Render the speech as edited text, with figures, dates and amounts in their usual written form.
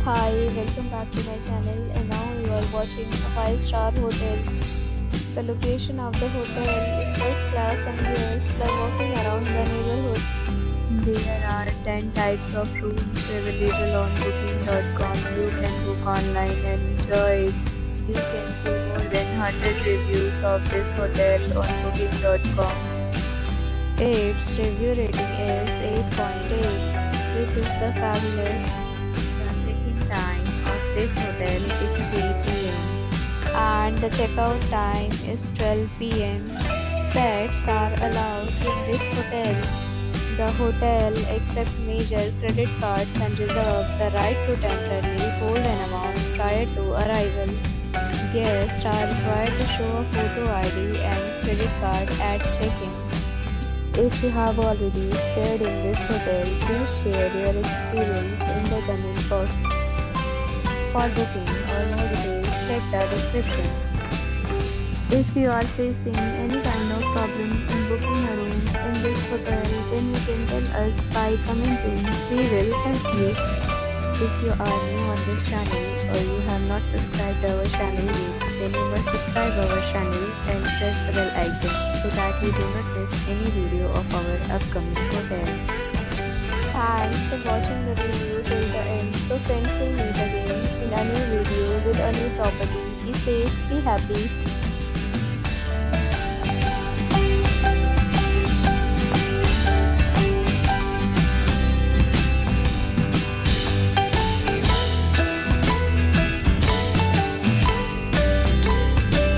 Hi, welcome back to my channel and now you are watching a 5-star hotel. The location of the hotel is first class and guests love walking around the neighborhood. There are 10 types of rooms available on booking.com. You can book online and enjoy it. You can see more than 100 reviews of this hotel on booking.com. Its review rating is 8.8, which is the fabulous. The check-in time of this hotel is 3 p.m. and the checkout time is 12 p.m. Pets are allowed in this hotel. The hotel accepts major credit cards and reserves the right to temporarily hold an amount prior to arrival. Guests are required to show a photo ID and credit card at check-in. If you have already stayed in this hotel, please share your experience in the comment box. For booking or more details, check the description. If you are facing any kind of problem in booking a room in this hotel, then you can tell us by commenting. We will help you. If you are new on this channel or you have not subscribed our channel yet, then you must subscribe our channel and press the bell icon so that you do not miss any video of our upcoming hotel. Thanks for watching the video till the end. So friends, will meet again in a new video with a new property. Be safe, be happy.